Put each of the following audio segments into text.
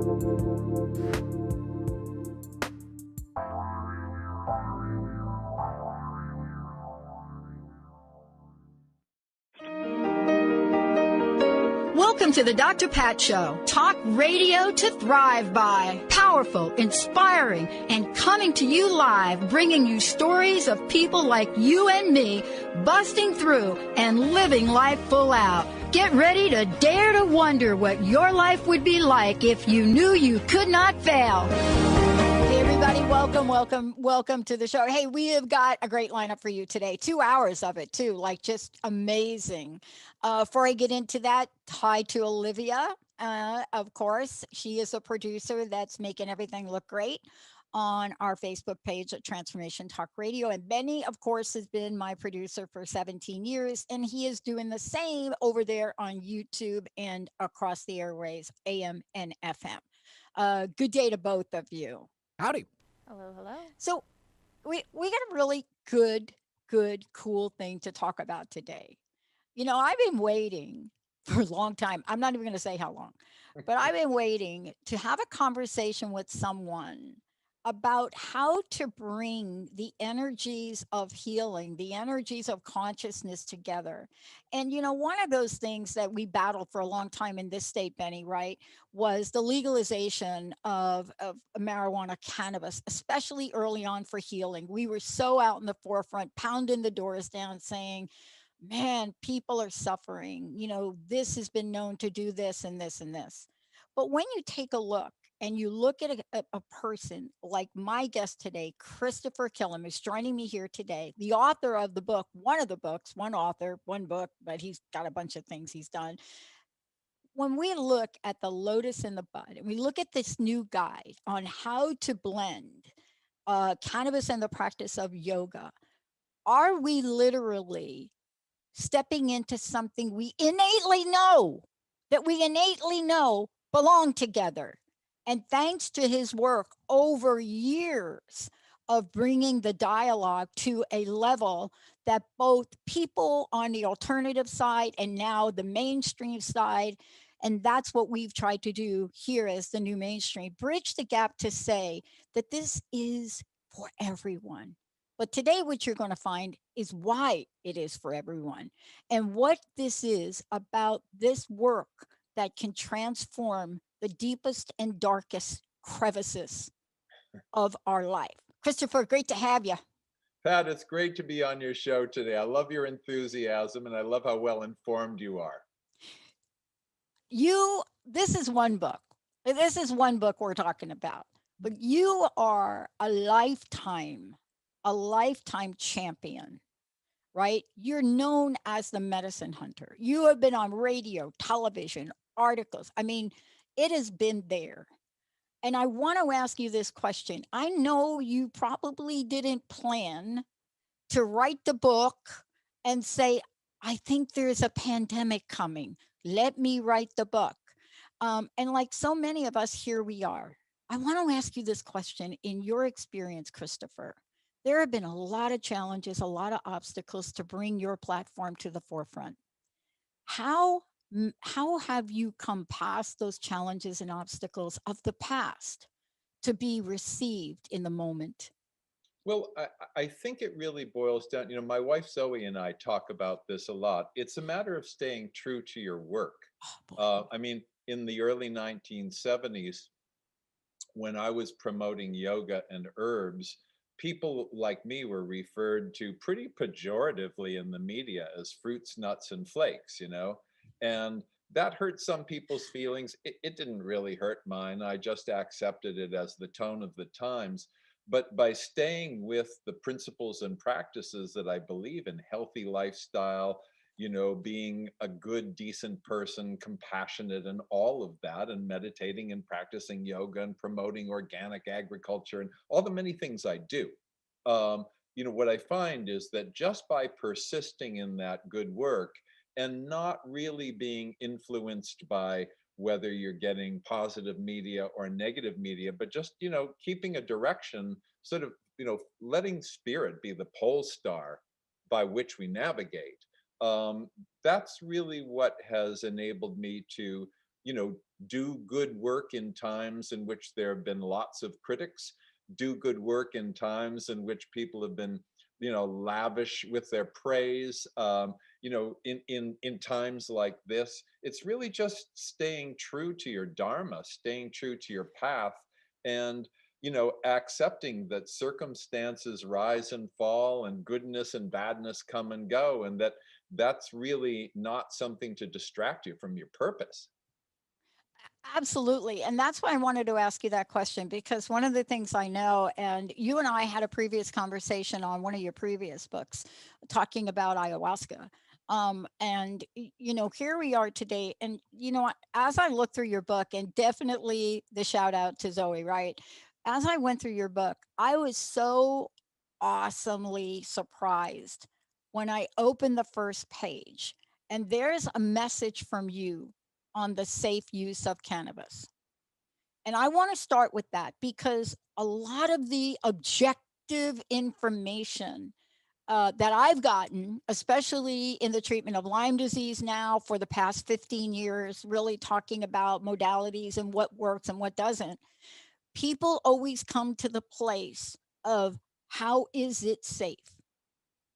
Welcome to the Dr. Pat Show. Talk radio to thrive by. Powerful, inspiring, and coming to you live, bringing you stories of people like you and me, busting through and living life full out. Get ready to dare to wonder what your life would be like if you knew you could not fail. Hey, everybody, welcome to the show. Hey, we have got a great lineup for you today. 2 hours of it, too, like just amazing. Before I get into that, hi to Olivia. Of course, she is a producer that's making everything look great on our Facebook page at Transformation Talk Radio. And Benny, of course, has been my producer for 17 years, and he is doing the same over there on YouTube and across the airways, AM and FM. Good day to both of you. Howdy. Hello, hello. So we got a really good, cool thing to talk about today. You know, I've been waiting for a long time. I'm not even going to say how long, but I've been waiting to have a conversation with someone about how to bring the energies of healing, the energies of consciousness together. And, you know, one of those things that we battled for a long time in this state, Benny, right, was the legalization of marijuana, cannabis, especially early on for healing. We were so out in the forefront, pounding the doors down, saying, man, people are suffering. You know, this has been known to do this and this and this. But when you take a look and you look at a person like my guest today, Christopher Kilham, who's joining me here today, the author of the book, one of the books, one author, one book, but he's got a bunch of things he's done. When we look at the Lotus in the Bud, and we look at this new guide on how to blend cannabis and the practice of yoga, are we literally stepping into something we innately know belong together? And thanks to his work over years of bringing the dialogue to a level that both people on the alternative side and now the mainstream side, and that's what we've tried to do here as the new mainstream, bridge the gap to say that this is for everyone. But today, what you're going to find is why it is for everyone and what this is about, this work that can transform the deepest and darkest crevices of our life. Christopher, great to have you. Pat, it's great to be on your show today. I love your enthusiasm and I love how well informed you are. This is one book. This is one book we're talking about, but you are a lifetime champion, right? You're known as the medicine hunter. You have been on radio, television, articles. I mean, it has been there. And I want to ask you this question. I know you probably didn't plan to write the book and say, I think there's a pandemic coming. Let me write the book. And like so many of us, here we are. I want to ask you this question. In your experience, Christopher, there have been a lot of challenges, a lot of obstacles to bring your platform to the forefront. How have you come past those challenges and obstacles of the past to be received in the moment? Well, I think it really boils down, you know, my wife Zoe and I talk about this a lot. It's a matter of staying true to your work. I mean, in the early 1970s, when I was promoting yoga and herbs, people like me were referred to pretty pejoratively in the media as fruits, nuts, and flakes, you know, and that hurt some people's feelings. It didn't really hurt mine. I just accepted it as the tone of the times. But by staying with the principles and practices that I believe in, healthy lifestyle, you know, being a good, decent person, compassionate, and all of that, and meditating and practicing yoga and promoting organic agriculture and all the many things I do. You know, what I find is that just by persisting in that good work and not really being influenced by whether you're getting positive media or negative media, but just, you know, keeping a direction, sort of, you know, letting spirit be the pole star by which we navigate. That's really what has enabled me to do good work in times in which there have been lots of critics, do good work in times in which people have been, lavish with their praise. In times like this, it's really just staying true to your dharma, staying true to your path, and accepting that circumstances rise and fall, and goodness and badness come and go, and that's really not something to distract you from your purpose. Absolutely. And that's why I wanted to ask you that question, because one of the things I know, and you and I had a previous conversation on one of your previous books talking about ayahuasca. Here we are today. And, as I look through your book, and definitely the shout out to Zoe, right? As I went through your book, I was so awesomely surprised when I opened the first page and there's a message from you on the safe use of cannabis. And I want to start with that because a lot of the objective information that I've gotten, especially in the treatment of Lyme disease now for the past 15 years, really talking about modalities and what works and what doesn't, people always come to the place of how is it safe?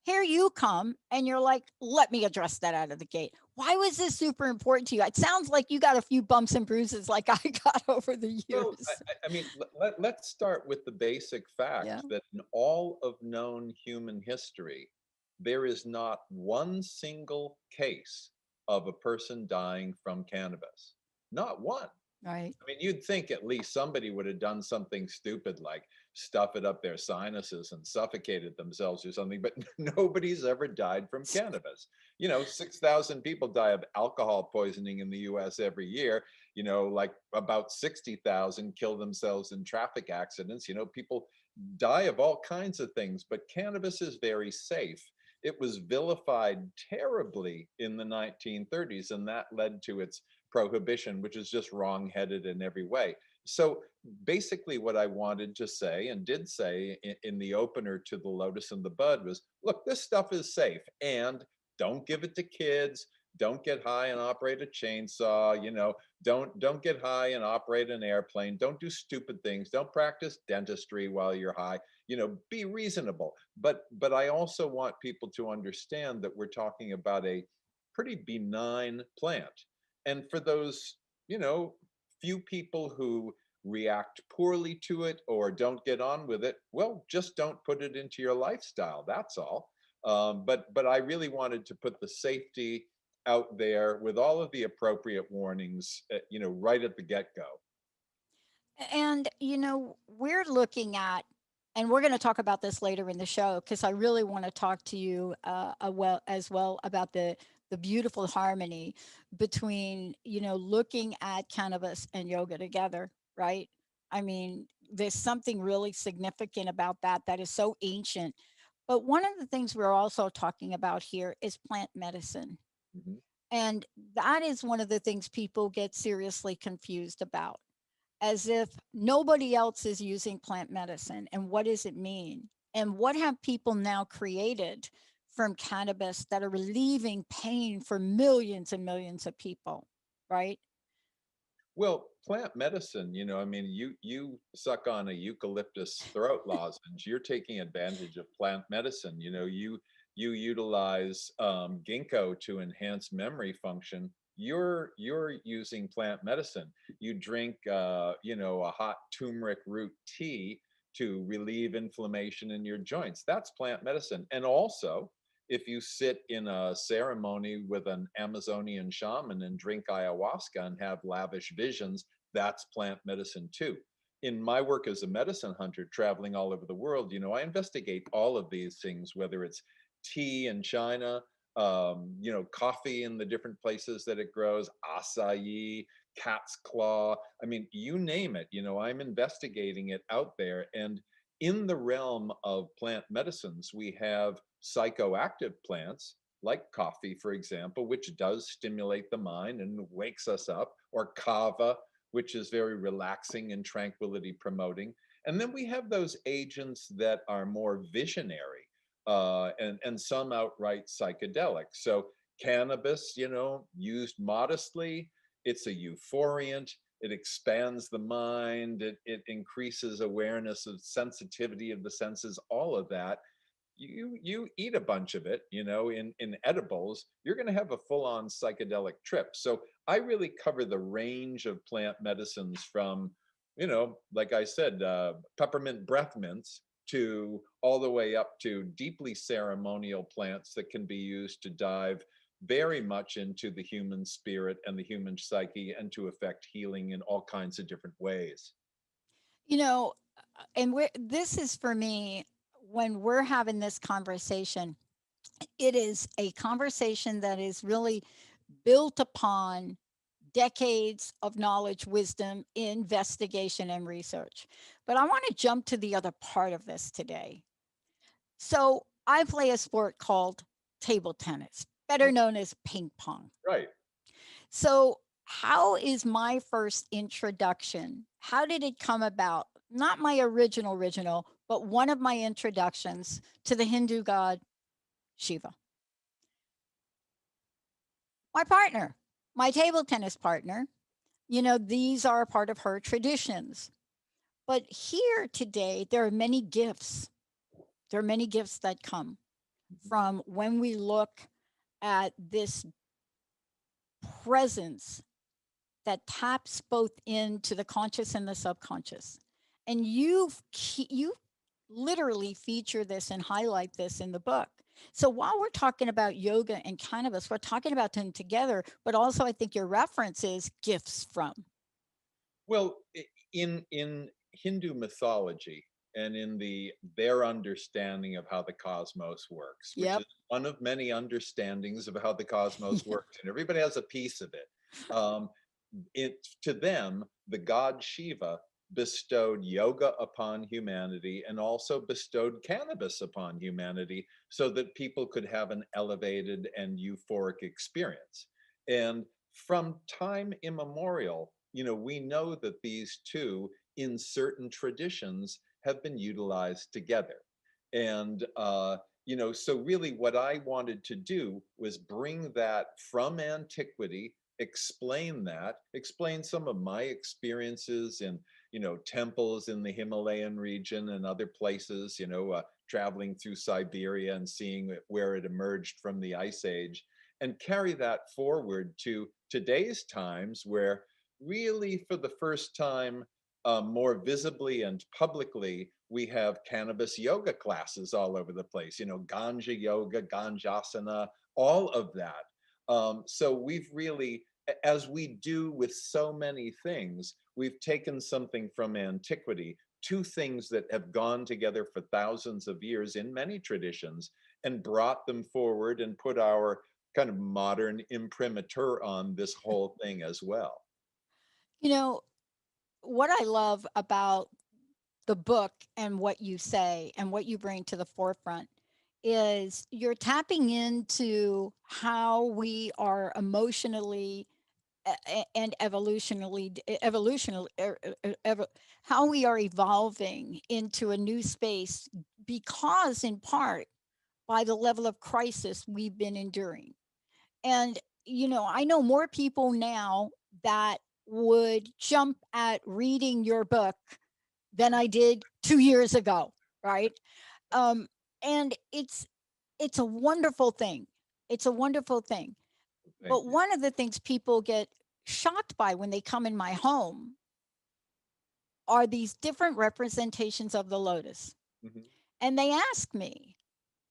Here you come and you're like, let me address that out of the gate. Why was this super important to you? It sounds like you got a few bumps and bruises like I got over the Well, years. I mean, let's start with the basic Yeah. fact that in all of known human history, there is not one single case of a person dying from cannabis. Not one. Right. I mean, you'd think at least somebody would have done something stupid like stuff it up their sinuses and suffocated themselves or something, but nobody's ever died from cannabis. 6,000 people die of alcohol poisoning in the US every year. Like about 60,000 kill themselves in traffic accidents. People die of all kinds of things, but cannabis is very safe. It was vilified terribly in the 1930s, and that led to its prohibition, which is just wrong-headed in every way. So basically what I wanted to say and did say in the opener to The Lotus and the Bud was, look, this stuff is safe, and don't give it to kids. Don't get high and operate a chainsaw. Don't get high and operate an airplane. Don't do stupid things. Don't practice dentistry while you're high. Be reasonable. But I also want people to understand that we're talking about a pretty benign plant. And for those, few people who react poorly to it or don't get on with it, well, just don't put it into your lifestyle. That's all. But I really wanted to put the safety out there with all of the appropriate warnings, right at the get-go. And, we're looking at, and we're going to talk about this later in the show because I really want to talk to you as well about the beautiful harmony between, looking at cannabis and yoga together, right? I mean, there's something really significant about that is so ancient. But one of the things we're also talking about here is plant medicine. Mhm. And that is one of the things people get seriously confused about, as if nobody else is using plant medicine. And what does it mean? And what have people now created from cannabis that are relieving pain for millions and millions of people, right? Well, plant medicine, I mean, you suck on a eucalyptus throat lozenge, you're taking advantage of plant medicine. You utilize ginkgo to enhance memory function. You're using plant medicine. You drink, a hot turmeric root tea to relieve inflammation in your joints. That's plant medicine. And also, if you sit in a ceremony with an Amazonian shaman and drink ayahuasca and have lavish visions, that's plant medicine too. In my work as a medicine hunter traveling all over the world, I investigate all of these things, whether it's tea in China, coffee in the different places that it grows, acai, cat's claw. I mean, you name it, I'm investigating it out there. And in the realm of plant medicines, we have psychoactive plants like coffee, for example, which does stimulate the mind and wakes us up, or kava, which is very relaxing and tranquility promoting. And then we have those agents that are more visionary, and some outright psychedelic. So cannabis, used modestly, it's a euphoriant. It expands the mind. It increases awareness of sensitivity of the senses, all of that. You eat a bunch of it, in edibles, you're going to have a full-on psychedelic trip. So I really cover the range of plant medicines from, like I said, peppermint breath mints to all the way up to deeply ceremonial plants that can be used to dive very much into the human spirit and the human psyche and to affect healing in all kinds of different ways. You know, and this is for me when we're having this conversation, it is a conversation that is really built upon decades of knowledge, wisdom, investigation, and research. But I want to jump to the other part of this today. So I play a sport called table tennis, better known as ping pong. Right. So, how is my first introduction? How did it come about? Not my original, but one of my introductions to the Hindu god Shiva. My partner, my table tennis partner, these are a part of her traditions. But here today, there are many gifts. There are many gifts that come from when we look at this presence that taps both into the conscious and the subconscious. And you literally feature this and highlight this in the book. So while we're talking about yoga and cannabis, we're talking about them together, but also I think your reference is gifts from. Well, in Hindu mythology and in their understanding of how the cosmos works, which Yep. is one of many understandings of how the cosmos works, and everybody has a piece of it. Um, to them, the god Shiva bestowed yoga upon humanity and also bestowed cannabis upon humanity so that people could have an elevated and euphoric experience. And from time immemorial, we know that these two in certain traditions have been utilized together. And so really what I wanted to do was bring that from antiquity, explain some of my experiences in, temples in the Himalayan region and other places, traveling through Siberia and seeing where it emerged from the ice age, and carry that forward to today's times where really for the first time, more visibly and publicly, we have cannabis yoga classes all over the place, ganja yoga, ganjasana, all of that. So we've really, as we do with so many things, we've taken something from antiquity, two things that have gone together for thousands of years in many traditions, and brought them forward and put our kind of modern imprimatur on this whole thing as well. You know, what I love about the book and what you say and what you bring to the forefront is you're tapping into how we are emotionally and how we are evolving into a new space because in part by the level of crisis we've been enduring. And I know more people now that would jump at reading your book than I did 2 years ago, right? Um, and it's a wonderful thing. It's a wonderful thing. Thank But you. one of the things people get shocked by when they come in my home are these different representations of the lotus. Mhm. And they ask me,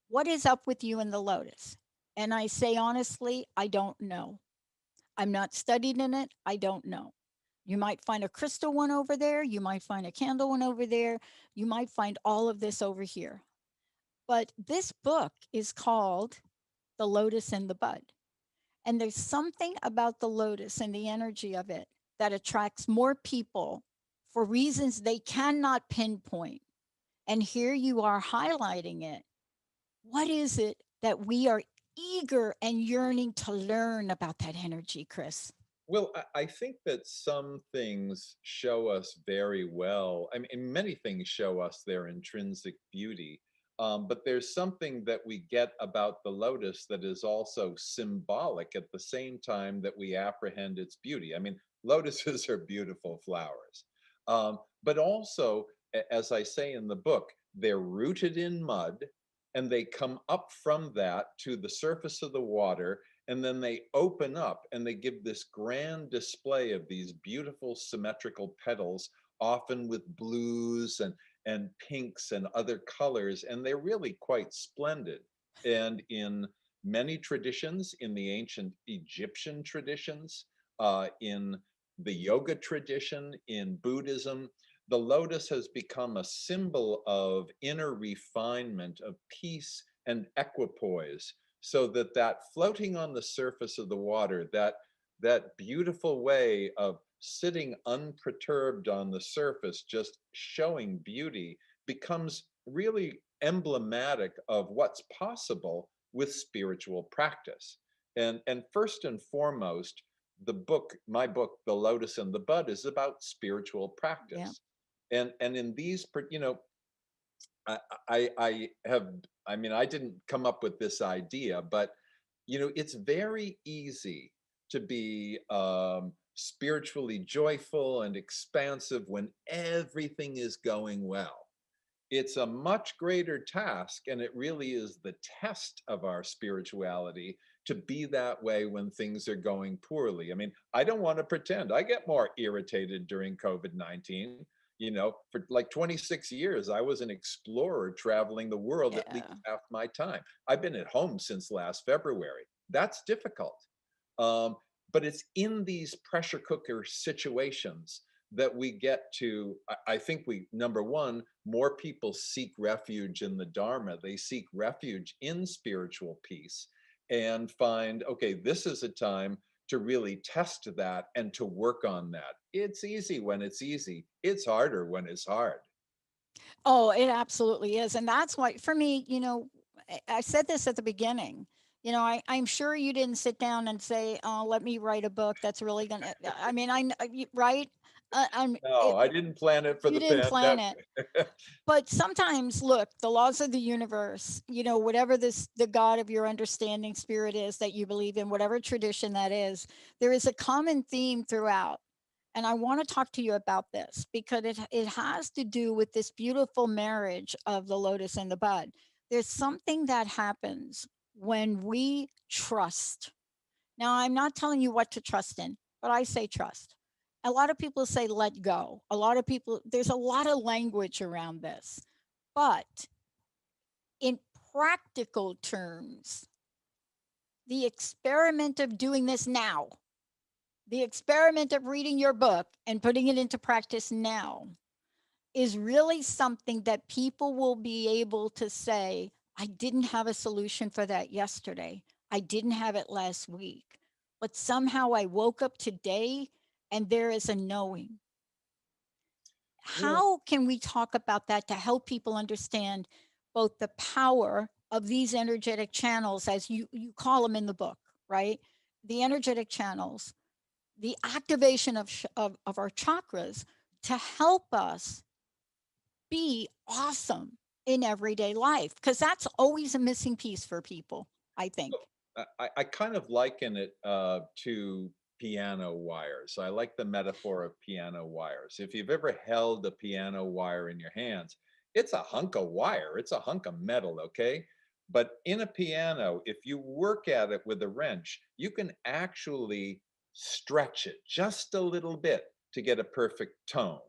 "What is up with you and the lotus?" And I say honestly, I don't know. I'm not studied in it. I don't know. You might find a crystal one over there. You might find a candle one over there. You might find all of this over here. But this book is called The Lotus and the Bud. And there's something about the lotus and the energy of it that attracts more people for reasons they cannot pinpoint. And here you are highlighting it. What is it that we are eager and yearning to learn about that energy, Chris? Well, I think that some things show us very well. I mean, many things show us their intrinsic beauty. But there's something that we get about the lotus that is also symbolic at the same time that we apprehend its beauty. I mean, lotuses are beautiful flowers. But also, as I say in the book, they're rooted in mud and they come up from that to the surface of the water, and then they open up and they give this grand display of these beautiful symmetrical petals, often with blues and pinks and other colors, and they're really quite splendid. And in many traditions, in the ancient Egyptian traditions, in the yoga tradition, in Buddhism, the lotus has become a symbol of inner refinement, of peace and equipoise, so that that floating on the surface of the water, that beautiful way of sitting unperturbed on the surface, just showing beauty, becomes really emblematic of what's possible with spiritual practice. And first and foremost, my book, The Lotus and the Bud, is about spiritual Yeah. practice. And in these, I, I have, I mean, I didn't come up with this idea, but it's very easy to be spiritually joyful and expansive when everything is going well. It's a much greater task, and it really is the test of our spirituality to be that way when things are going poorly. I mean, I don't want to pretend. I get more irritated during COVID-19. For like 26 years, I was an explorer traveling the world at least Yeah. half my time. I've been at home since last February. That's difficult. Um, but it's in these pressure cooker situations that we get to, I think number one, more people seek refuge in the Dharma. They seek refuge in spiritual peace and find, okay, this is a time to really test that and to work on that. It's easy when it's easy. It's harder when it's hard. Oh, it absolutely is. And that's why, for me, I said this at the beginning. I'm sure you didn't sit down and say, "Oh, let me write a book that's really gonna." I mean, right? I'm. No, I didn't plan it for You the didn't plan it, pandemic. but sometimes, look, the laws of the universe. Whatever the God of your understanding spirit is that you believe in, whatever tradition that is, there is a common theme throughout. And I want to talk to you about this because it has to do with this beautiful marriage of the lotus and the bud. There's something that happens when we trust. Now, I'm not telling you what to trust in, but I say trust. A lot of people say let go. A lot of people, there's a lot of language around this. But in practical terms, the experiment of doing this now, the experiment of reading your book and putting it into practice now is really something that people will be able to say, I didn't have a solution for that yesterday. I didn't have it last week. But somehow I woke up today and there is a knowing. Well, How can we talk about that to help people understand both the power of these energetic channels, as you call them in the book, right? The energetic channels, the activation of our chakras to help us be awesome in everyday life, because that's always a missing piece for people, I think. I kind of liken it to piano wires. I like the metaphor of piano wires. If you've ever held a piano wire in your hands, it's a hunk of wire, it's a hunk of metal, okay? But in a piano, if you work at it with a wrench, you can actually stretch it just a little bit to get a perfect tone.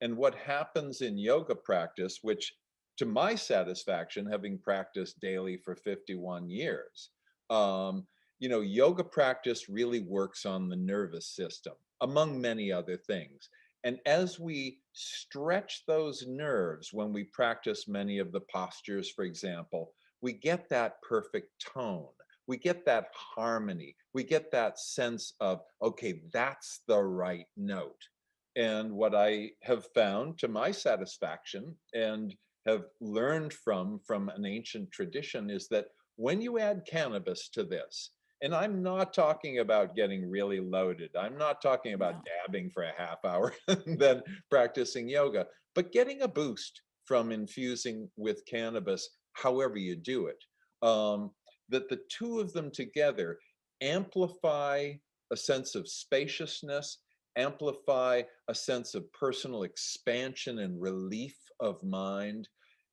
And what happens in yoga practice, which to my satisfaction, having practiced daily for 51 years, um, yoga practice really works on the nervous system, among many other things. And as we stretch those nerves when we practice many of the postures, for example, we get that perfect tone. We get that harmony. We get that sense of, okay, that's the right note. And what I have found to my satisfaction and have learned from an ancient tradition is that when you add cannabis to this, and I'm not talking about getting really loaded, I'm not talking about No. dabbing for a half hour and then practicing yoga, but getting a boost from infusing with cannabis however you do it, that the two of them together amplify a sense of spaciousness, amplify a sense of personal expansion and relief of mind,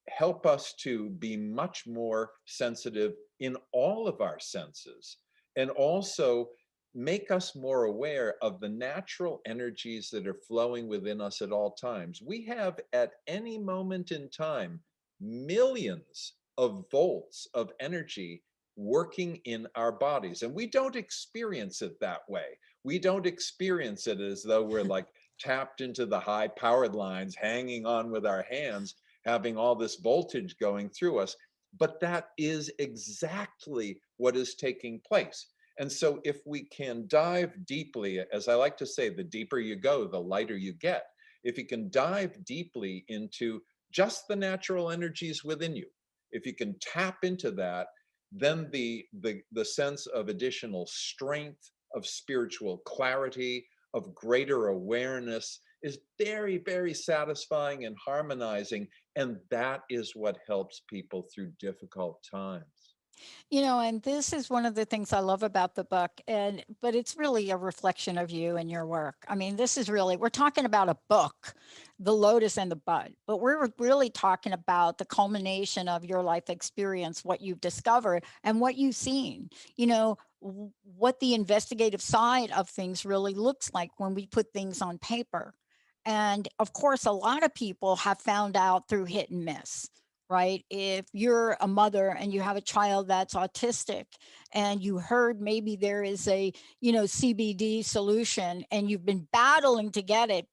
help us to be much more sensitive in all of our senses, and also make us more aware of the natural energies that are flowing within us at all times. We have at any moment in time millions of volts of energy working in our bodies, and we don't experience it that way. We don't experience it as though we're like tapped into the high powered lines, hanging on with our hands, having all this voltage going through us. But that is exactly what is taking place. And so, if we can dive deeply, as I like to say, the deeper you go, the lighter you get. If you can dive deeply into just the natural energies within you, if you can tap into that, then the sense of additional strength, of spiritual clarity, of greater awareness is very, very satisfying and harmonizing. And that is what helps people through difficult times. And this is one of the things I love about the book, and but it's really a reflection of you and your work. I mean, this is really, we're talking about a book, The Lotus and the Bud, but we're really talking about the culmination of your life experience, what you've discovered and what you've seen. What the investigative side of things really looks like when we put things on paper. And of course, a lot of people have found out through hit and miss, right? If you're a mother and you have a child that's autistic and you heard maybe there is a, CBD solution and you've been battling to get it,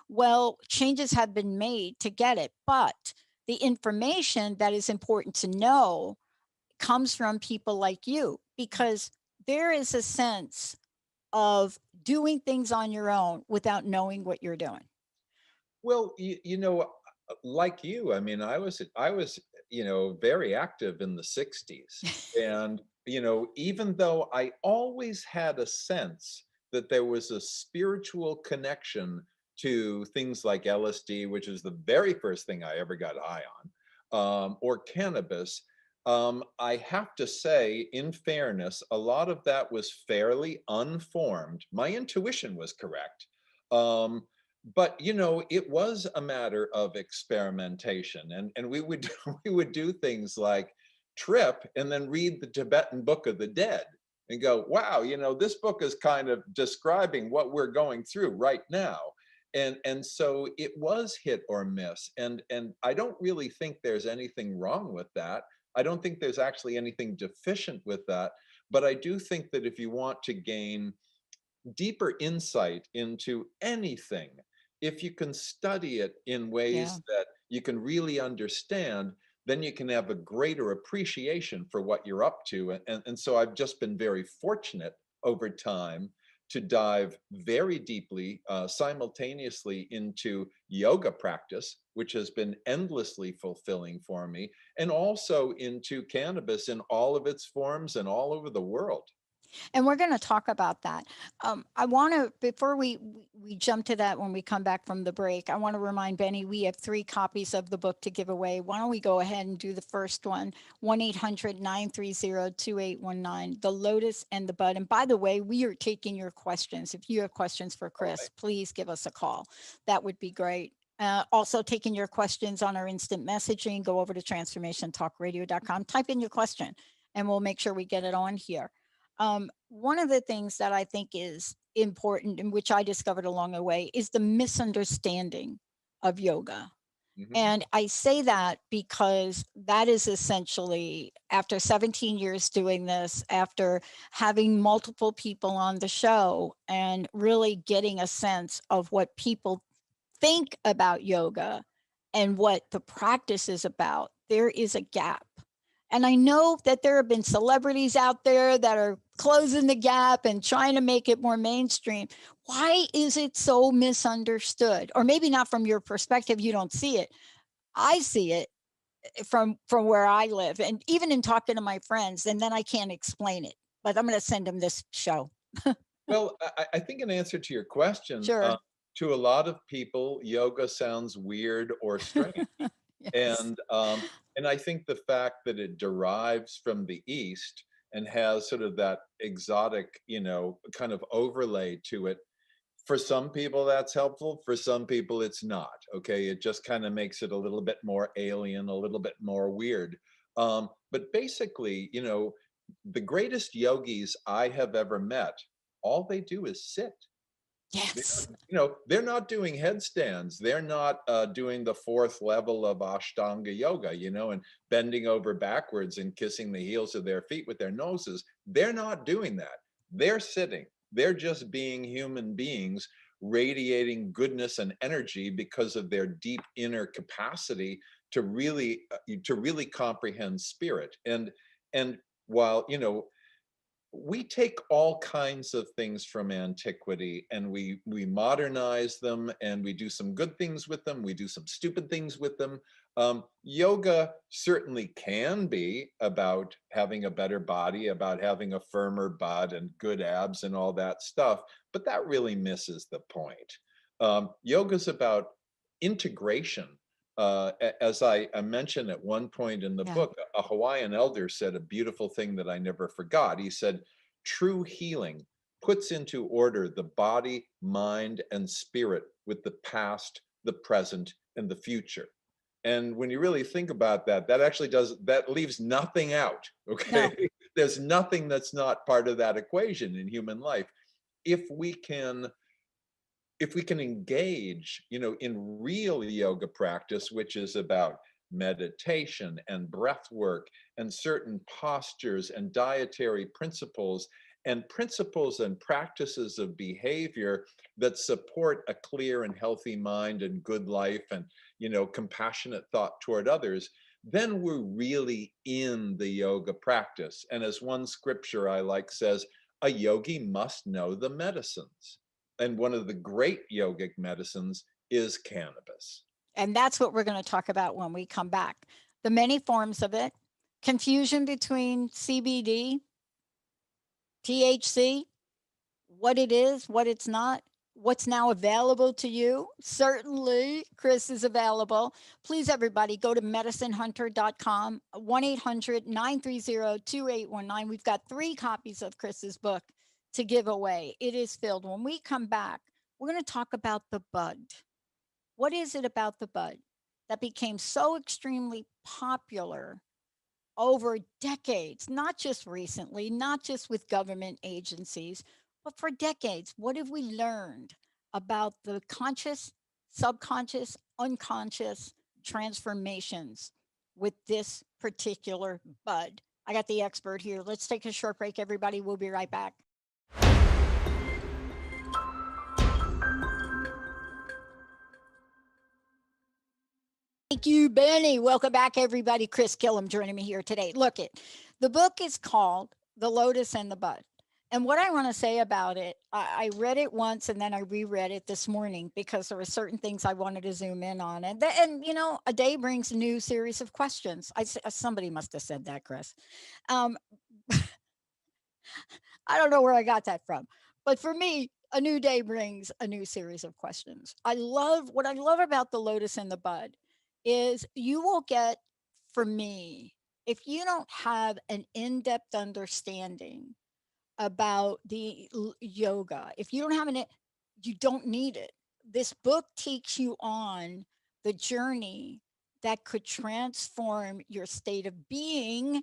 well, changes have been made to get it. But the information that is important to know comes from people like you, because there is a sense of doing things on your own without knowing what you're doing. Well, like you, I mean, I was, very active in the 60s. And, even though I always had a sense that there was a spiritual connection to things like LSD, which is the very first thing I ever got high on, or cannabis, I have to say, in fairness, a lot of that was fairly unformed. My intuition was correct. Um, but it was a matter of experimentation, and we would we would do things like trip and then read the Tibetan Book of the Dead and go, wow, this book is kind of describing what we're going through right now. And so it was hit or miss, and I don't really think there's anything wrong with that. I don't think there's actually anything deficient with that. But I do think that if you want to gain deeper insight into anything, if you can study it in Yeah. ways that you can really understand, then you can have a greater appreciation for what you're up to. And so I've just been very fortunate over time to dive very deeply, simultaneously into yoga practice, which has been endlessly fulfilling for me, and also into cannabis in all of its forms and all over the world. And we're going to talk about that. I want to, before we jump to that when we come back from the break, I want to remind Benny we have 3 copies of the book to give away. Why don't we go ahead and do the first one? 1-800-930-2819, The Lotus and the Bud. And by the way, we are taking your questions. If you have questions for Chris, please give us a call. That would be great. Also taking your questions on our instant messaging. Go over to transformationtalkradio.com, type in your question, and we'll make sure we get it on here. One of the things that I think is important, and which I discovered along the way, is the misunderstanding of yoga. Mhm. And I say that because that is essentially, after 17 years doing this, after having multiple people on the show and really getting a sense of what people think about yoga and what the practice is about, there is a gap. And I know that there have been celebrities out there that are closing the gap and trying to make it more mainstream. Why is it so misunderstood? Or maybe not from your perspective, you don't see it. I see it from where I live, and even in talking to my friends, and then I can't explain it. But I'm going to send them this show. Well, I think in answer to your question, Sure. to a lot of people, yoga sounds weird or strange. Yes. And I think the fact that it derives from the East and has sort of that exotic, kind of overlay to it, for some people that's helpful, for some people it's not. Okay, it just kind of makes it a little bit more alien, a little bit more weird. But basically, the greatest yogis I have ever met, all they do is sit. Yes. They're not doing headstands. They're not doing the fourth level of Ashtanga yoga, and bending over backwards and kissing the heels of their feet with their noses. They're not doing that. They're sitting. They're just being human beings, radiating goodness and energy because of their deep inner capacity to really comprehend spirit. And while we take all kinds of things from antiquity and we modernize them, and we do some good things with them, we do some stupid things with them. Yoga certainly can be about having a better body, about having a firmer butt and good abs and all that stuff, but that really misses the point. Yoga is about integration. As I mentioned at one point in the Yeah. book, a Hawaiian elder said a beautiful thing that I never forgot. He said, "True healing puts into order the body, mind, and spirit with the past, the present, and the future." And when you really think about that, that leaves nothing out. Okay. No. There's nothing that's not part of that equation in human life. If we can if we can engage, in real yoga practice, which is about meditation and breath work and certain postures and dietary principles and practices of behavior that support a clear and healthy mind and good life and, compassionate thought toward others, then we're really in the yoga practice. And as one scripture I like says, a yogi must know the medicines. And one of the great yogic medicines is cannabis. And that's what we're going to talk about when we come back. The many forms of it, confusion between CBD, THC, what it is, what it's not, what's now available to you. Certainly, Chris is available. Please, everybody, go to medicinehunter.com, 1-800-930-2819. We've got 3 copies of Chris's book to give away. It is filled. When we come back, we're going to talk about the bud. What is it about the bud that became so extremely popular over decades, not just recently, not just with government agencies, but for decades? What have we learned about the conscious, subconscious, unconscious transformations with this particular bud? I got the expert here. Let's take a short break, everybody. We'll be right back. Thank you, Benny. Welcome back, everybody. Chris Kilham joining me here today. Look, the book is called The Lotus and the Bud. And what I want to say about it, I read it once and then I reread it this morning because there were certain things I wanted to zoom in on. And a day brings a new series of questions. Somebody must have said that, Chris. Um, I don't know where I got that from. But for me, a new day brings a new series of questions. What I love about the Lotus and the Bud is you will get, for me, if you don't have an in-depth understanding about the yoga, if you don't have you don't need it. This book takes you on the journey that could transform your state of being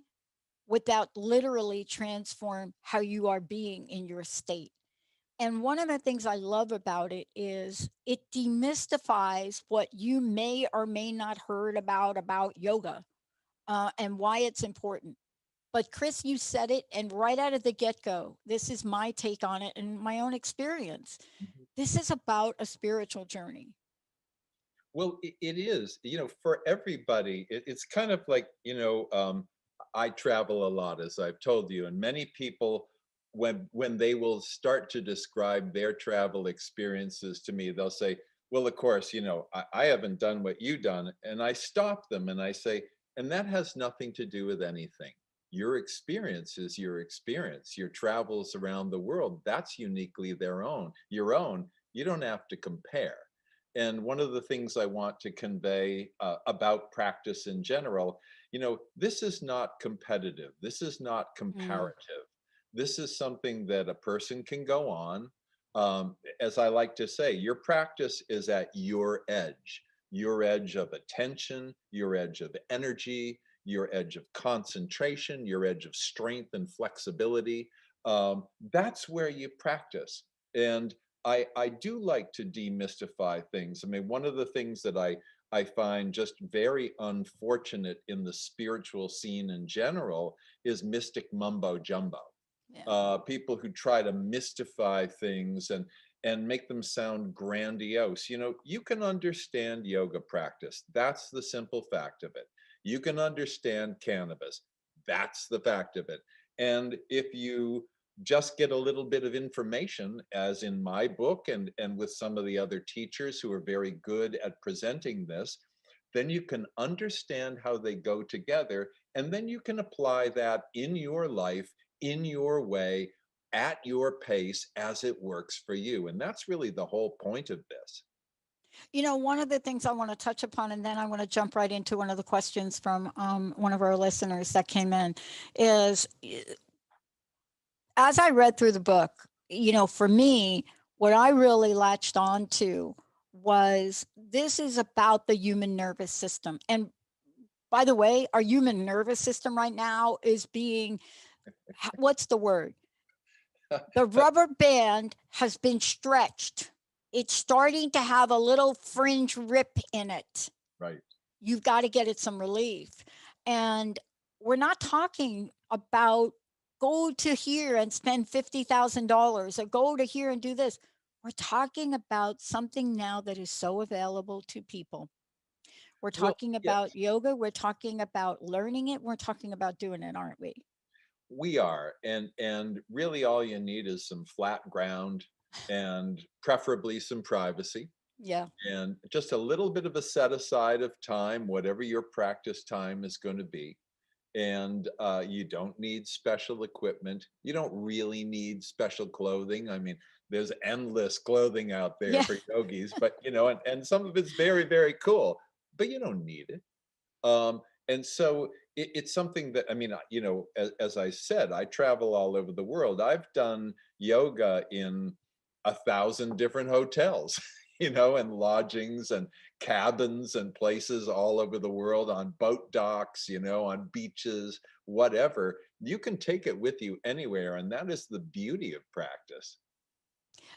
without literally transform how you are being in your state. And one of the things I love about it is it demystifies what you may or may not heard about yoga, and why it's important. But Chris, you said it, and right out of the get go, this is my take on it and my own experience. Mhm. This is about a spiritual journey. Well, it is, for everybody. It's kind of like, I travel a lot, as I've told you, and many people, when they will start to describe their travel experiences to me, they'll say, "Well, of course, I haven't done what you've done," and I stop them and I say, "And that has nothing to do with anything. Your experience is your experience. Your travels around the world, that's uniquely your own. You don't have to compare." and one of the things I want to convey about practice in general, this is not competitive. This is not Mm. comparative. This is something that a person can go on. As I like to say, your practice is at your edge of attention, your edge of energy, your edge of concentration, your edge of strength and flexibility. That's where you practice. And I do like to demystify things. I mean, one of the things that I find just very unfortunate in the spiritual scene in general is mystic mumbo jumbo. Yeah. People who try to mystify things and make them sound grandiose. You can understand yoga practice. That's the simple fact of it. You can understand cannabis. That's the fact of it. And if you just get a little bit of information, as in my book and with some of the other teachers who are very good at presenting this, then you can understand how they go together. And then you can apply that in your life, in your way, at your pace, as it works for you. And that's really the whole point of this. One of the things I want to touch upon, and then I want to jump right into one of the questions from one of our listeners that came in, is as I read through the book, for me, what I really latched on to was this is about the human nervous system. And by the way, our human nervous system right now is being, what's the word? The rubber band has been stretched. It's starting to have a little fringe rip in it. Right. You've got to get it some relief. And we're not talking about go to here and spend $50,000 or go to here and do this. We're talking about something now that is so available to people. We're Well, talking about yes. yoga. We're talking about learning it. We're talking about doing it, aren't we? We are, and really all you need is some flat ground and preferably some privacy Yeah. and just a little bit of a set aside of time, whatever your practice time is going to be. And you don't need special equipment. You don't really need special clothing. I mean, there's endless clothing out there Yeah. for yogis, but and some of it's very, very cool, but you don't need it. And so it's something that, I mean, as I said, I travel all over the world. I've done yoga in 1,000 different hotels, and lodgings and cabins and places all over the world, on boat docks, on beaches, whatever. You can take it with you anywhere. And that is the beauty of practice.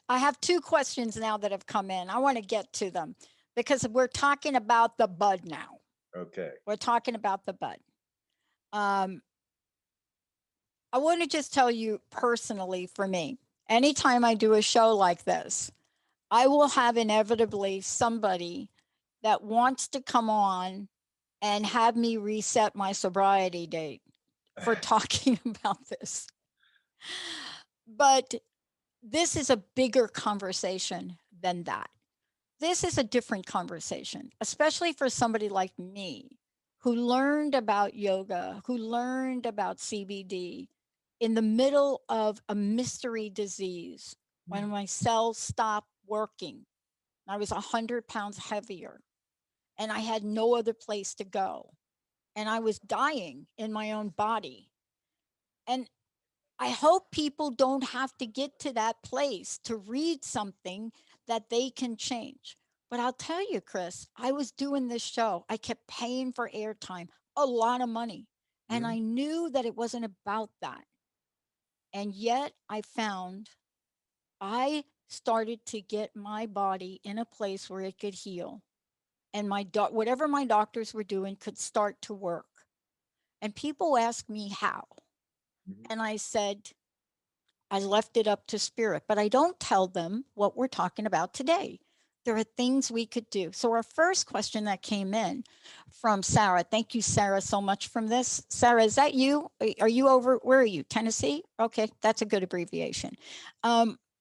I have two questions now that have come in. I want to get to them because we're talking about the bud now. Okay. We're talking about the bud. Um, I want to just tell you personally, for me, anytime I do a show like this, I will have inevitably somebody that wants to come on and have me reset my sobriety date for talking about this. But this is a bigger conversation than that. This is a different conversation, especially for somebody like me who learned about yoga, who learned about CBD in the middle of a mystery disease when my cells stopped working. I was 100 pounds heavier and I had no other place to go. And I was dying in my own body. And I hope people don't have to get to that place to read something that they can change. But I'll tell you, Chris, I was doing this show. I kept paying for airtime, a lot of money. And Mhm. I knew that it wasn't about that. And yet I found I started to get my body in a place where it could heal. And whatever my doctors were doing could start to work. And people ask me how. Mhm. And I said, I left it up to spirit, but I don't tell them what we're talking about today. There are things we could do. So, our first question that came in from Sarah, thank you, Sarah, so much from this. Sarah, is that you? Are you over? Where are you? Tennessee? Okay, that's a good abbreviation.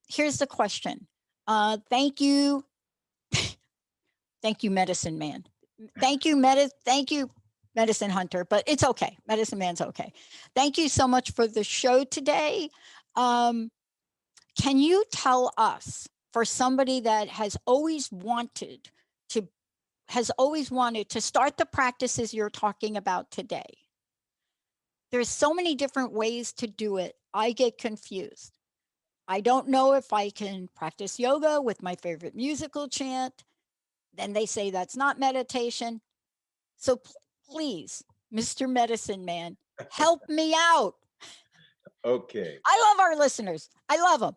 Here's the question. Thank you. Thank you, medicine man. Thank you, medicine hunter, but it's okay. Medicine man's okay. Thank you so much for the show today. Um, can you tell us for somebody that to has always wanted to start the practices you're talking about today. There's so many different ways to do it. I get confused. I don't know if I can practice yoga with my favorite musical chant. Then they say that's not meditation. So please, Mr. Medicine Man, help me out. Okay. I love our listeners. I love them.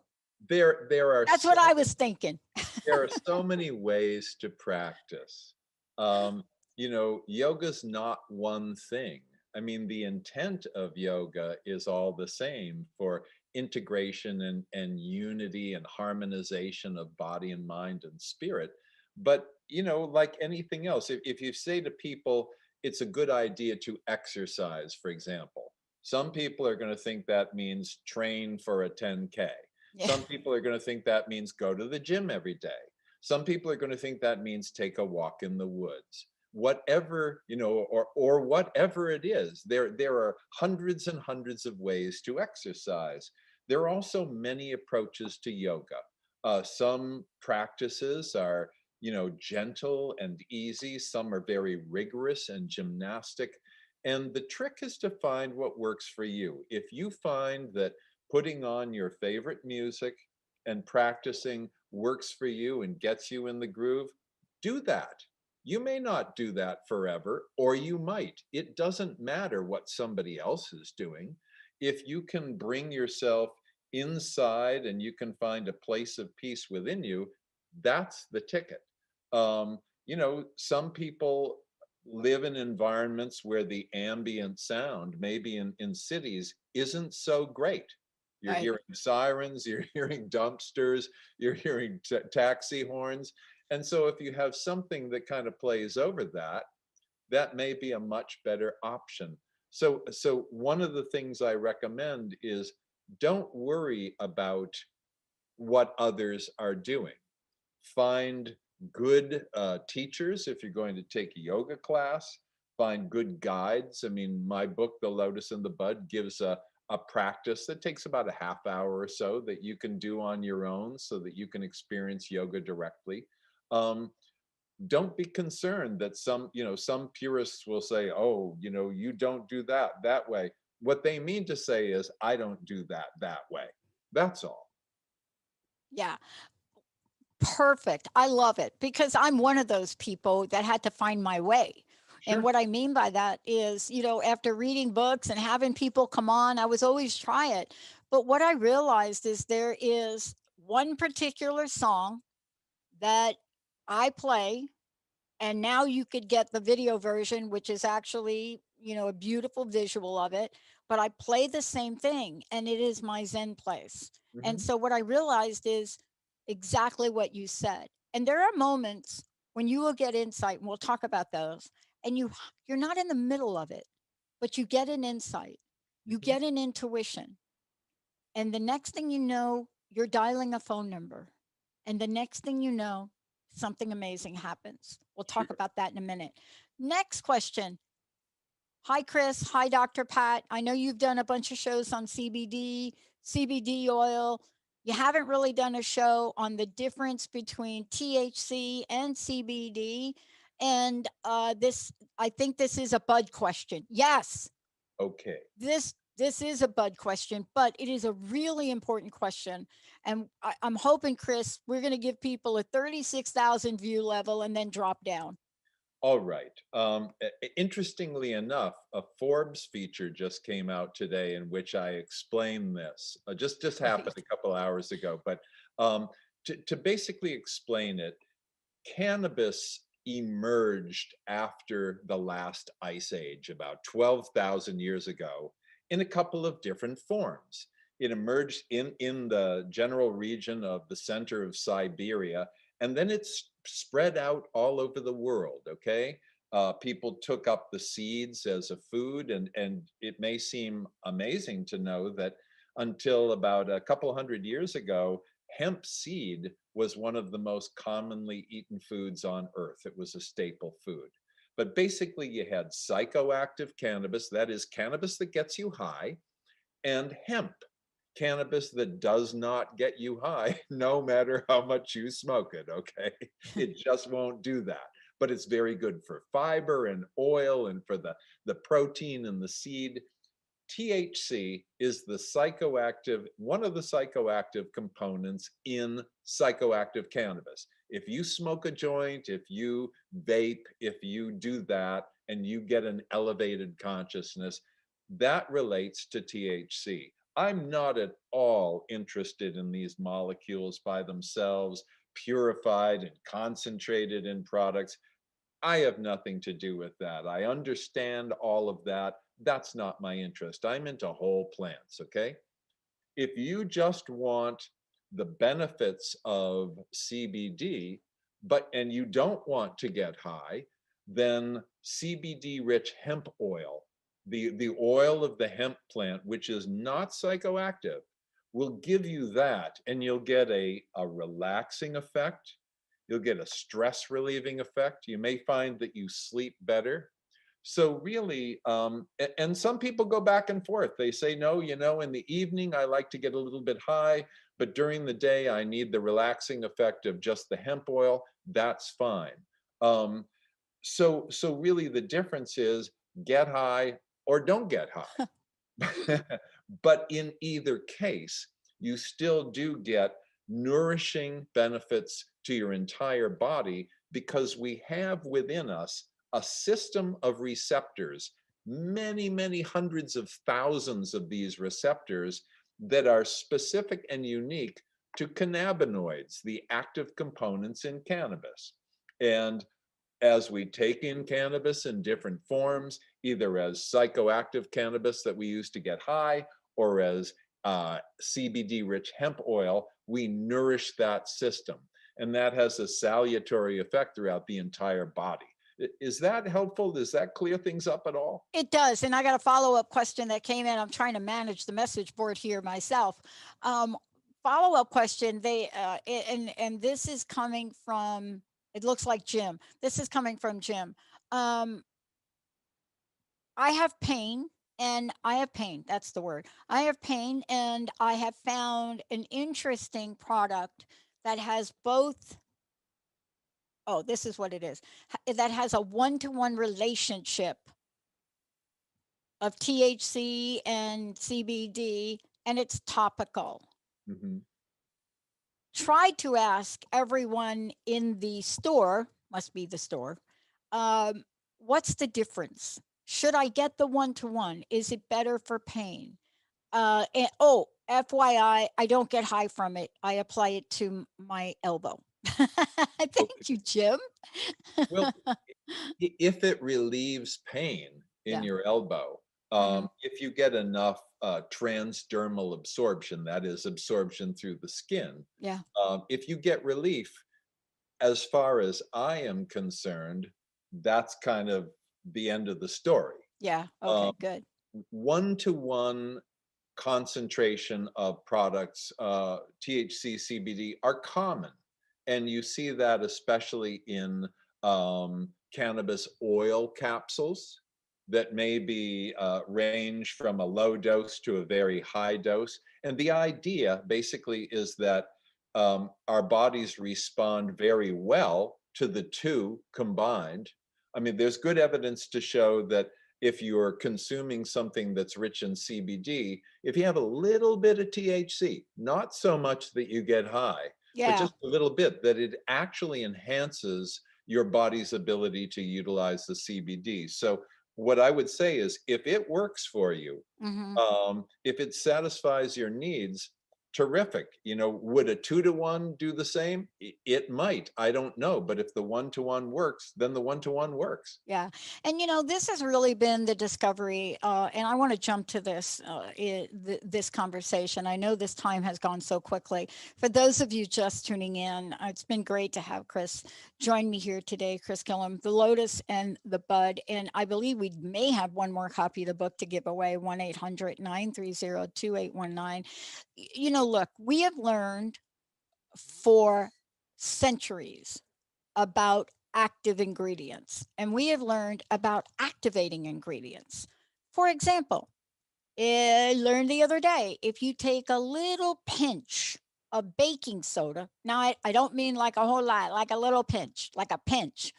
There are That's what I was thinking. there are so many ways to practice. Um, yoga's not one thing. I mean, the intent of yoga is all the same for integration and unity and harmonization of body and mind and spirit. But, like anything else, if you say to people, it's a good idea to exercise, for example, some people are going to think that means train for a 10K. Yeah. Some people are going to think that means go to the gym every day. Some people are going to think that means take a walk in the woods. Whatever, or whatever it is, there are hundreds and hundreds of ways to exercise. There are also many approaches to yoga. Some practices are, gentle and easy. Some are very rigorous and gymnastic. And the trick is to find what works for you. If you find that putting on your favorite music and practicing works for you and gets you in the groove, do that. You may not do that forever, or you might. It doesn't matter what somebody else is doing. If you can bring yourself inside and you can find a place of peace within you, that's the ticket. Some people live in environments where the ambient sound, maybe in cities, isn't so great. You're Right. hearing sirens, you're hearing dumpsters, you're hearing taxi horns. And so if you have something that kind of plays over that, that may be a much better option. So one of the things I recommend is don't worry about what others are doing. Find good teachers if you're going to take a yoga class. Find good guides. I mean, my book, The Lotus and the Bud, gives a practice that takes about a half hour or so that you can do on your own so that you can experience yoga directly. Um, don't be concerned that some purists will say, oh, you don't do that way. What they mean to say is, I don't do that way. That's all. Yeah. Perfect. I love it because I'm one of those people that had to find my way. And Sure. what I mean by that is, after reading books and having people come on, I was always try it. But what I realized is there is one particular song that I play, and now you could get the video version, which is actually, a beautiful visual of it. But I play the same thing, and it is my Zen place. And Hmm. so what I realized is exactly what you said. And there are moments when you will get insight, and we'll talk about those, and you're not in the middle of it, but you get an insight, you Hmm. get an intuition, and the next thing you know, you're dialing a phone number. And the next thing you know, something amazing happens. We'll talk Sure. about that in a minute. Next question. Hi, Chris. Hi, Dr. Pat. I know you've done a bunch of shows on CBD, CBD oil. You haven't really done a show on the difference between THC and CBD. And I think this is a bud question. Yes, Okay. this is a bud question, but it is a really important question. And I'm hoping, Chris, we're going to give people a 36,000 view level and then drop down. All right. Interestingly enough, a Forbes feature just came out today in which I explain this. Just happened Great. a couple hours ago, but um, to basically explain it, cannabis emerged after the last ice age, about 12,000 years ago, in a couple of different forms. It emerged in the general region of the center of Siberia, and then it's spread out all over the world. Okay. People took up the seeds as a food, and it may seem amazing to know that until about a couple hundred years ago, hemp seed was one of the most commonly eaten foods on earth. It was a staple food. But basically, you had psychoactive cannabis, that is, cannabis that gets you high, and hemp. cannabis that does not get you high, no matter how much you smoke it, okay? It just won't do that. But it's very good for fiber and oil and for the protein in the seed. THC is the psychoactive, one of the psychoactive components in psychoactive cannabis. If you smoke a joint, if you vape, if you do that and you get an elevated consciousness, that relates to THC. I'm not at all interested in these molecules by themselves, purified and concentrated in products. I have nothing to do with that. I understand all of that. That's not my interest. I'm into whole plants, okay? If you just want the benefits of CBD, and you don't want to get high, then CBD rich hemp oil, the oil of the hemp plant, which is not psychoactive, will give you that, and you'll get a relaxing effect. You'll get a stress relieving effect. You may find that you sleep better. So really, and some people go back and forth. They say, no, in the evening, I like to get a little bit high, but during the day, I need the relaxing effect of just the hemp oil. That's fine. Um, so really the difference is get high or don't get high. But in either case, you still do get nourishing benefits to your entire body because we have within us a system of receptors, many, many hundreds of thousands of these receptors that are specific and unique to cannabinoids, the active components in cannabis. And as we take in cannabis in different forms, either as psychoactive cannabis that we use to get high or as CBD rich hemp oil, we nourish that system. And that has a salutary effect throughout the entire body. Is that helpful? Does that clear things up at all? It does. And I got a follow-up question that came in. I'm trying to manage the message board here myself. Um, Follow-up question. And this is coming from, it looks like Jim. This is coming from Jim. Um, I have pain That's the word. I have pain and I have found an interesting product that has both. Oh, this is what it is. That has a one-to-one relationship of THC and CBD, and it's topical. Mm-hmm. Tried to ask everyone in the store, must be the store, what's the difference? Should I get the one to one? Is it better for pain? And oh, FYI, I don't get high from it. I apply it to my elbow. Okay. Thank you, Jim. Well, if it relieves pain in Yeah. your elbow, Hmm. if you get enough transdermal absorption, that is absorption through the skin, Yeah. if you get relief, as far as I am concerned, that's kind of the end of the story. Yeah. Um, Okay. Good. One-to-one concentration of products, THC, CBD, are common. And you see that especially in cannabis oil capsules that may be range from a low dose to a very high dose. And the idea basically is that our bodies respond very well to the two combined. I mean, there's good evidence to show that if you're consuming something that's rich in CBD, if you have a little bit of THC, not so much that you get high, but Yeah. just a little bit, that it actually enhances your body's ability to utilize the CBD. So what I would say is if it works for you, Hmm. if it satisfies your needs, terrific. Would a 2-to-1 do the same? It might. I don't know. But if the 1-to-1 works, then the 1-to-1 works. Yeah. And this has really been the discovery. And I want to jump to this conversation. I know this time has gone so quickly. For those of you just tuning in, it's been great to have Chris join me here today, Chris Kilham, The Lotus and the Bud. And I believe we may have one more copy of the book to give away, 1-800-930-2819. Look, we have learned for centuries about active ingredients, and we have learned about activating ingredients. For example, I learned the other day, if you take a little pinch of baking soda, now I don't mean like a whole lot, like a little pinch, like a pinch,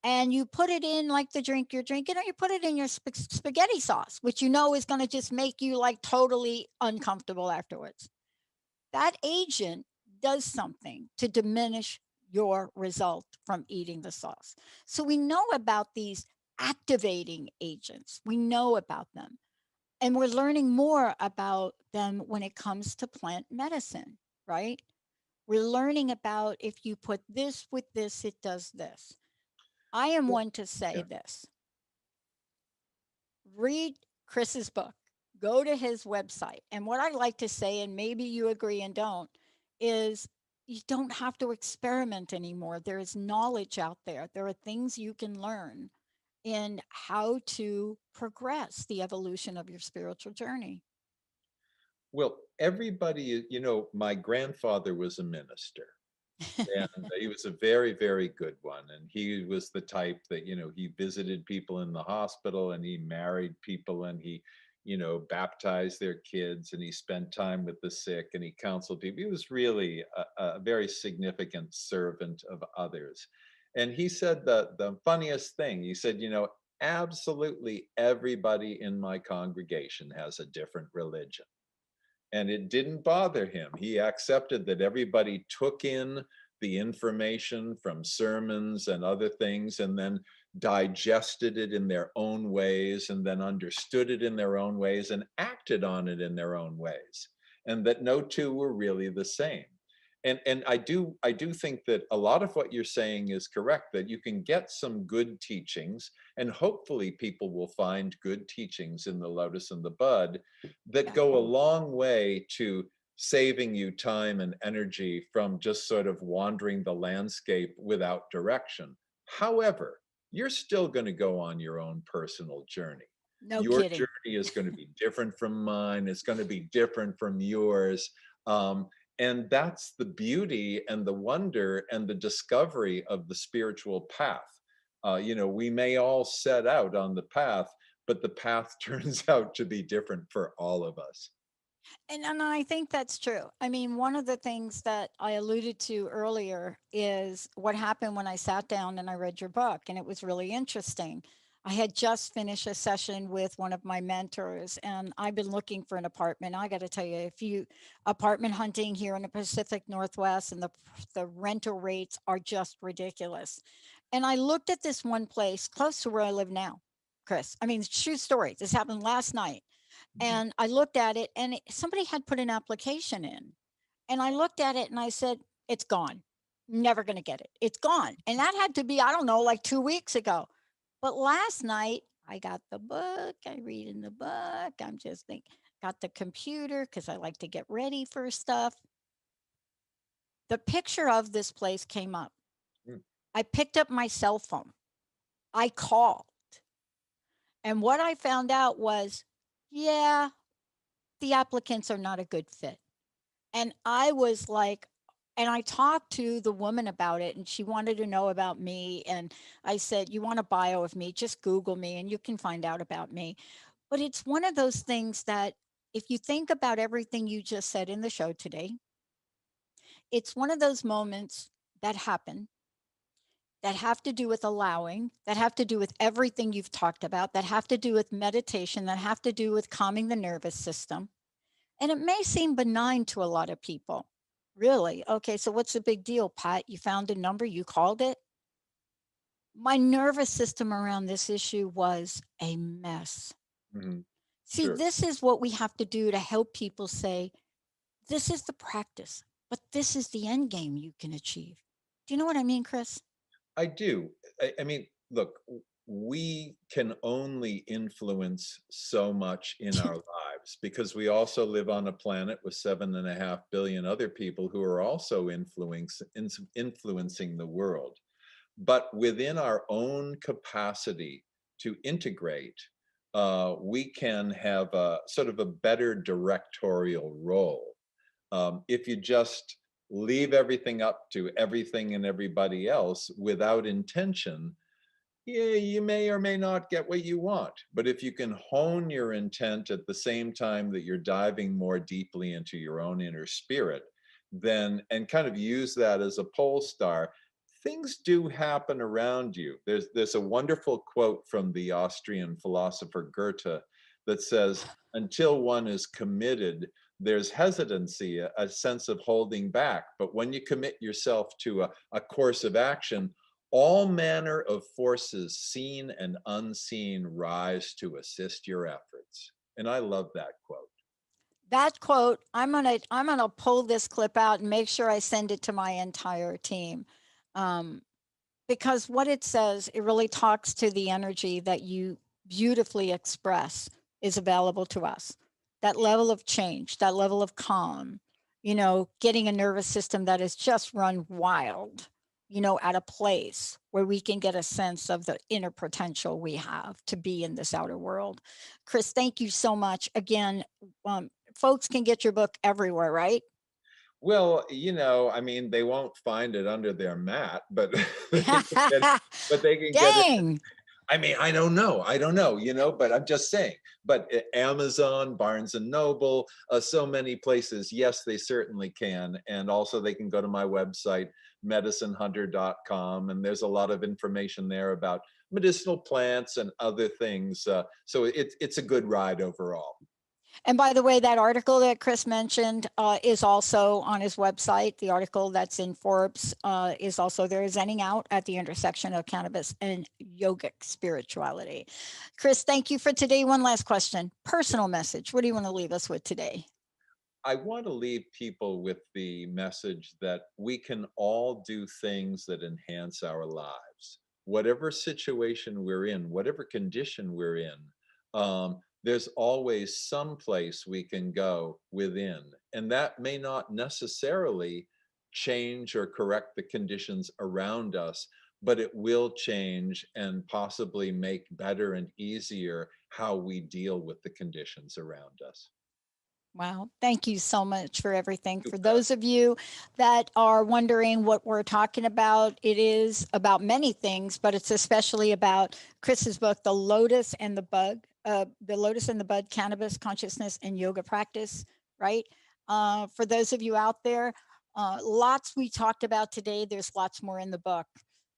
and you put it in like the drink you're drinking, or you put it in your spaghetti sauce, which you know is going to just make you like totally uncomfortable afterwards. That agent does something to diminish your result from eating the sauce. So we know about these activating agents, we know about them. And we're learning more about them when it comes to plant medicine, right? We're learning about if you put this with this, it does this. I am Well, one to say yeah. this: read Chris's book, go to his website. And what I like to say, and maybe you agree and don't, is you don't have to experiment anymore. There is knowledge out there, there are things you can learn in how to progress the evolution of your spiritual journey. Well, everybody, my grandfather was a minister. And he was a very, very good one. And he was the type that, he visited people in the hospital and he married people and he, baptized their kids and he spent time with the sick and he counseled people. He was really a very significant servant of others. And he said the funniest thing, he said, absolutely everybody in my congregation has a different religion. And it didn't bother him. He accepted that everybody took in the information from sermons and other things and then digested it in their own ways and then understood it in their own ways and acted on it in their own ways, and that no two were really the same. And I do think that a lot of what you're saying is correct, that you can get some good teachings, and hopefully people will find good teachings in the Lotus and the Bud that Yeah. go a long way to saving you time and energy from just sort of wandering the landscape without direction. However, you're still going to go on your own personal journey. No Your kidding. journey is going to be different from mine. It's going to be different from yours. Um, and that's the beauty and the wonder and the discovery of the spiritual path. We may all set out on the path, but the path turns out to be different for all of us. And I think that's true. I mean, one of the things that I alluded to earlier is what happened when I sat down and I read your book, and it was really interesting. I had just finished a session with one of my mentors, and I've been looking for an apartment. I got to tell you, if you apartment hunting here in the Pacific Northwest, and the rental rates are just ridiculous. And I looked at this one place close to where I live now, Chris. I mean, true story. This happened last night, Mhm. and I looked at it, and somebody had put an application in. And I looked at it and I said, it's gone. Never going to get it. It's gone. And that had to be, I don't know, like 2 weeks ago. But last night, I got the book. I read in the book. I'm just thinking, got the computer because I like to get ready for stuff. The picture of this place came up. Mm. I picked up my cell phone. I called. And what I found out was, yeah, the applicants are not a good fit. And I was like, and I talked to the woman about it, and she wanted to know about me. And I said, you want a bio of me? Just Google me and you can find out about me. But it's one of those things that, if you think about everything you just said in the show today, it's one of those moments that happen that have to do with allowing, that have to do with everything you've talked about, that have to do with meditation, that have to do with calming the nervous system. And it may seem benign to a lot of people. Really? Okay, so what's the big deal, Pat? You found a number, you called it? My nervous system around this issue was a mess. Mhm. See, Sure. this is what we have to do to help people say, this is the practice, but this is the end game you can achieve. Do you know what I mean, Chris? I do. I mean, look, we can only influence so much in our lives because we also live on a planet with 7.5 billion other people who are also influencing the world. But within our own capacity to integrate, we can have a sort of a better directorial role. If you just leave everything up to everything and everybody else without intention, yeah, you may or may not get what you want. But if you can hone your intent at the same time that you're diving more deeply into your own inner spirit, then and kind of use that as a pole star, things do happen around you. There's a wonderful quote from the Austrian philosopher Goethe that says, until one is committed, there's hesitancy, a sense of holding back. But when you commit yourself to a course of action, all manner of forces, seen and unseen, rise to assist your efforts. And I love that quote. That quote, I'm gonna pull this clip out and make sure I send it to my entire team. Um, because what it says, it really talks to the energy that you beautifully express is available to us. That level of change, that level of calm, getting a nervous system that is just run wild, at a place where we can get a sense of the inner potential we have to be in this outer world. Chris, thank you so much. Again, folks can get your book everywhere, right? Well, I mean, they won't find it under their mat, but they can get it, but they can get it. Dang. I mean, I don't know, but I'm just saying. But Amazon, Barnes and Noble, so many places, yes, they certainly can. And also they can go to my website, medicinehunter.com, and there's a lot of information there about medicinal plants and other things. So it's a good ride overall. And by the way, that article that Chris mentioned is also on his website. The article that's in Forbes is also there, Zenning Out at the intersection of cannabis and yogic spirituality. Chris, thank you for today. One last question. Personal message. What do you want to leave us with today? I want to leave people with the message that we can all do things that enhance our lives. Whatever situation we're in, whatever condition we're in, there's always some place we can go within. And that may not necessarily change or correct the conditions around us, but it will change and possibly make better and easier how we deal with the conditions around us. Wow. Thank you so much for everything. You For bet. those of you that are wondering what we're talking about, it is about many things, but it's especially about Chris's book, The Lotus and the Bud, Cannabis, Consciousness, and Yoga Practice, right? For those of you out there, lots we talked about today. There's lots more in the book.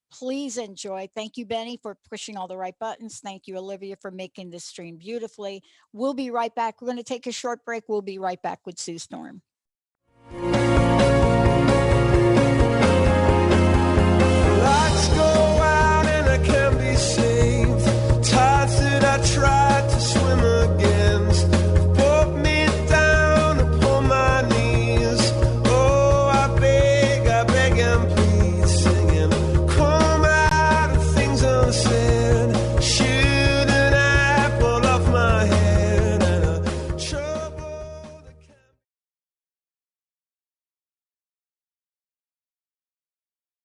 Please enjoy. Thank you, Benny, for pushing all the right buttons. Thank you, Olivia, for making this stream beautifully. We'll be right back. We're going to take a short break. We'll be right back with Sue Storm.